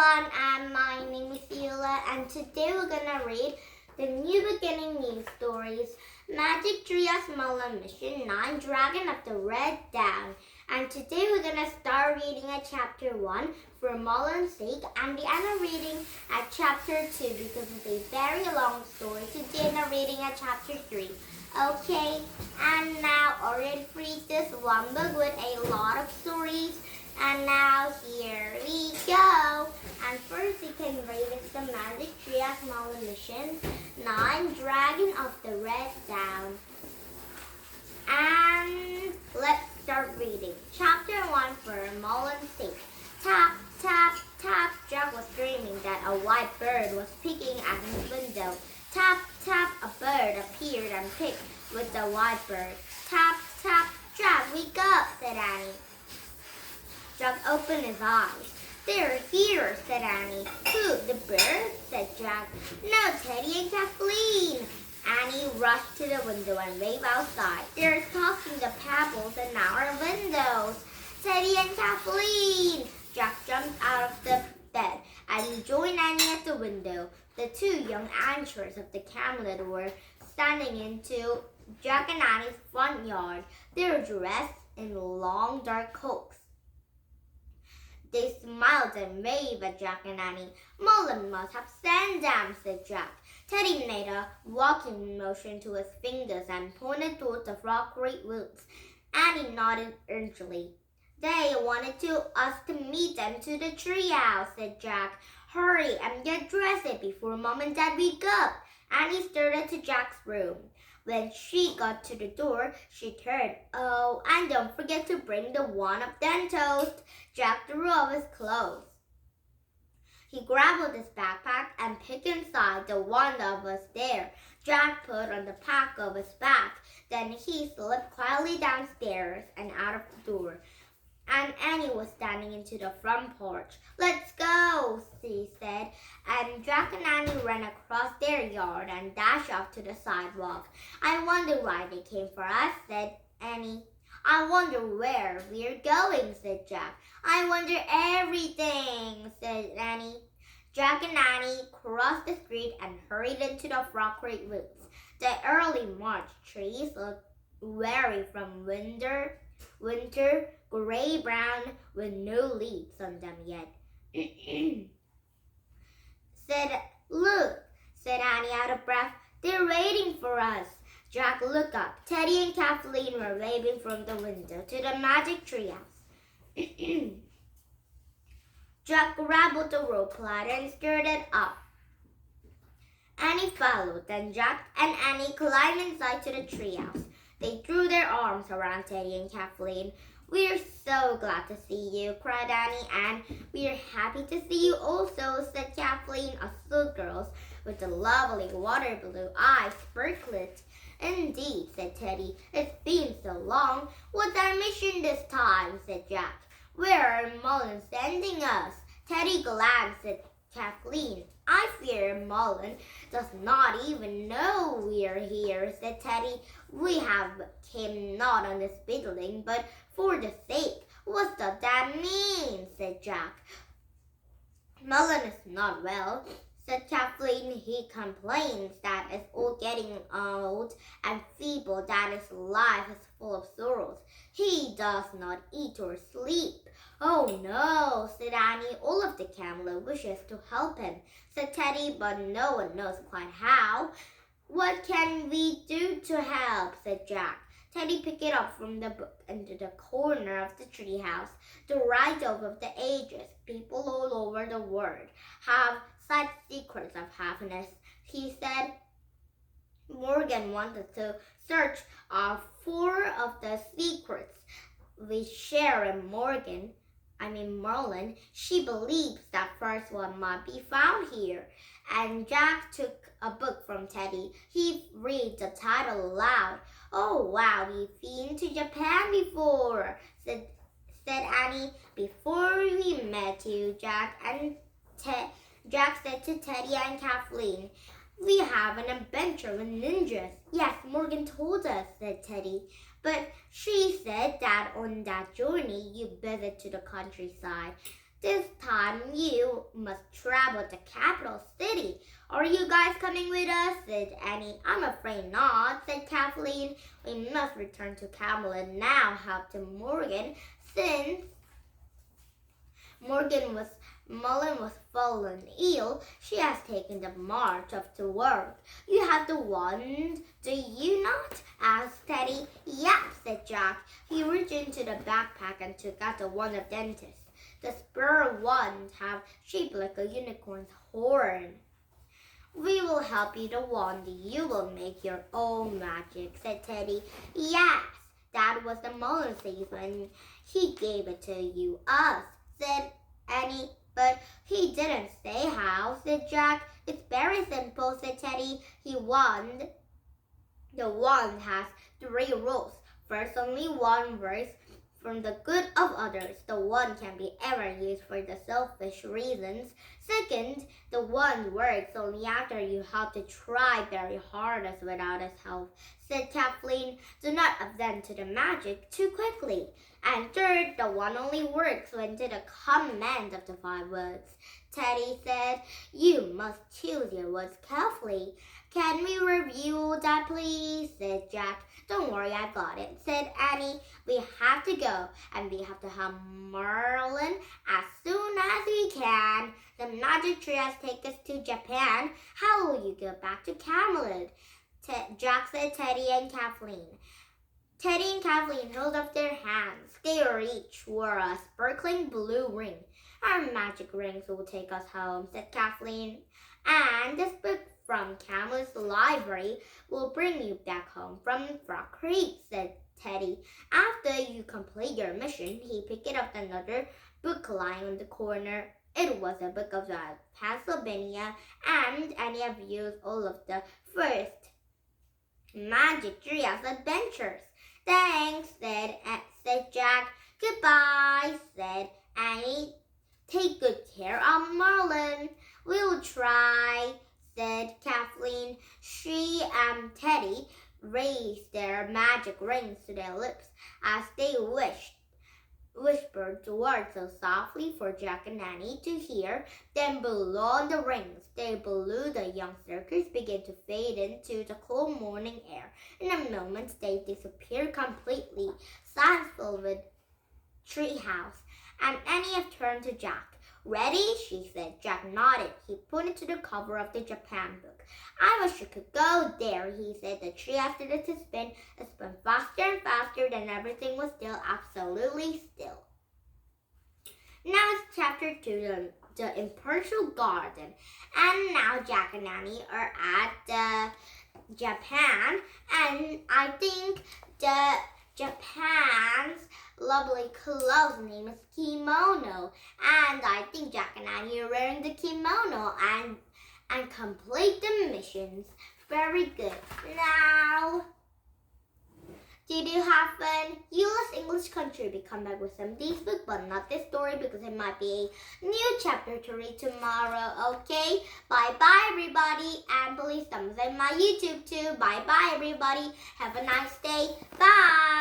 everyone, and my name is Eula, and today we're gonna read the New Beginning News Stories, Magic Trios Merlin Mission 9, Dragon of the Red Down. And today we're gonna start reading at chapter 1 for Merlin's sake, and we end up reading at chapter 2 because it's a very long story. Today we're reading at chapter 3. Okay, and now already read this one book with a lot of stories. And now here we go. And first you can read is the Magic Tree of Merlin Mission 9, Dragon of the Red Down. And let's start reading. Chapter 1 for Merlin's sake. Tap, tap, tap. Jack was dreaming that a white bird was picking at his window. Tap, tap, a bird appeared and picked with the white bird. Tap, tap, Jack, wake up, said Annie. Jack opened his eyes. They're here, said Annie. Who, the bird? Said Jack. No, Teddy and Kathleen. Annie rushed to the window and waved outside. They're tossing the pebbles in our windows. Teddy and Kathleen. Jack jumped out of the bed and joined Annie at the window. The two young anchors of the Camelot were standing into Jack and Annie's front yard. They were dressed in long dark coats. They smiled and waved at Jack and Annie. Merlin must have sent them, said Jack. Teddy made a walking motion to his fingers and pointed towards the rockery woods. Annie nodded urgently. They wanted us to meet them to the treehouse, said Jack. Hurry and get dressed before Mom and Dad wake up. Annie started to Jack's room. When she got to the door, she turned. Oh, and don't forget to bring the wand of den toast. Jack threw off his clothes. He grabbed his backpack and picked inside the wand that was there. Jack put on the pack of his back. Then he slipped quietly downstairs and out of the door. And Annie was standing into the front porch. Let's go, she said, and Jack and Annie ran across their yard and dashed off to the sidewalk. I wonder why they came for us, said Annie. I wonder where we're going, said Jack. I wonder everything, said Annie. Jack and Annie crossed the street and hurried into the rockery woods. The early March trees looked weary from winter, gray-brown with no leaves on them yet. Look, said Annie out of breath. They're waiting for us. Jack looked up. Teddy and Kathleen were waving from the window to the magic treehouse. Jack grabbed the rope ladder and stirred it up. Annie followed, then Jack and Annie climbed inside to the treehouse. They threw their arms around Teddy and Kathleen. We're so glad to see you, cried Annie, and we're happy to see you also, said Kathleen, as two girls with the lovely water blue eyes sparkled. Indeed, said Teddy. It's been so long. What's our mission this time, said Jack. Where are Merlin sending us? Teddy glanced at Kathleen. I fear Merlin does not even know we're here, said Teddy. We have came not on this building, but for the sake. What does that mean? Said Jack. Merlin is not well, said Kathleen. He complains that it's all getting old and feeble, that his life is full of sorrows. He does not eat or sleep. Oh no, said Annie. All of the Camelot wishes to help him, said Teddy, but no one knows quite how. What can we do to help? Said Jack. Teddy picked it up from the book into the corner of the treehouse. The right over the ages. People all over the world have such secrets of happiness, he said. Morgan wanted to search four of the secrets we share in Merlin. She believes that first one might be found here. And Jack took a book from Teddy. He read the title aloud. Oh, wow, we've been to Japan before, said Annie. Before we met you, Jack said to Teddy and Kathleen. We have an adventure with ninjas. Yes, Morgan told us, said Teddy. But she said that on that journey you visit to the countryside. This time you must travel to capital city. Are you guys coming with us? Said Annie. I'm afraid not, said Kathleen. We must return to Camelot now, help to Morgan, since Merlin was fallen ill. She has taken the march off to work. You have the wand, do you not? Asked Teddy. Yep, said Jack. He reached into the backpack and took out the wand of dentist. The spur wand have shaped like a unicorn's horn. We will help you the wand. You will make your own magic, said Teddy. Yes, that was the Merlin says when he gave it to you. Us, said Annie. But he didn't say how, said Jack. It's very simple, said Teddy. The wand has 3 rules. First, only one works from the good of others. The wand can be ever used for the selfish reasons. Second, the wand works only after you have to try very hardest without its help, said Kathleen. Do not attend to the magic too quickly. And third, the wand only works when to the command of the 5 words. Teddy said, you must choose your words carefully. Can we review that, please? Said Jack. Don't worry, I got it, said Annie. We have to go, and we have to have Merlin as soon as we can. The magic tree has taken us to Japan. How will you go back to Camelot? Jack said Teddy and Kathleen. Teddy and Kathleen held up their hands. They each wore a sparkling blue ring. Our magic rings will take us home, said Kathleen. And this book from Camelot's library will bring you back home from Frog Creek, said Teddy. After you complete your mission, he picked up another book lying on the corner. It was a book of Pennsylvania, and Annie had used all of the first Magic Trios adventures. Thanks, said Jack. Goodbye, said Annie. Take good care of Merlin. We'll try, said Kathleen. She and Teddy raised their magic rings to their lips as they whispered words so softly for Jack and Annie to hear. Then blew on the rings. They blew. The young circus began to fade into the cool morning air. In a moment, they disappeared completely. Silence filled with treehouse, and Annie turned to Jack. Ready? She said. Jack nodded. He pointed to the cover of the Japan book. I wish you could go there, he said. The tree started to spin. It spun faster and faster, then everything was still, absolutely still. Now it's chapter 2, the Imperial Garden. And now Jack and Annie are at Japan, and I think the Japan's lovely clothes name is kimono, and I think Jack and Annie are wearing the kimono and complete the missions. Very good. Now, did you have fun? US English Country will come back with some these book, but not this story because it might be a new chapter to read tomorrow. Okay, bye bye everybody, and please thumbs up my YouTube too. Bye bye everybody. Have a nice day. Bye.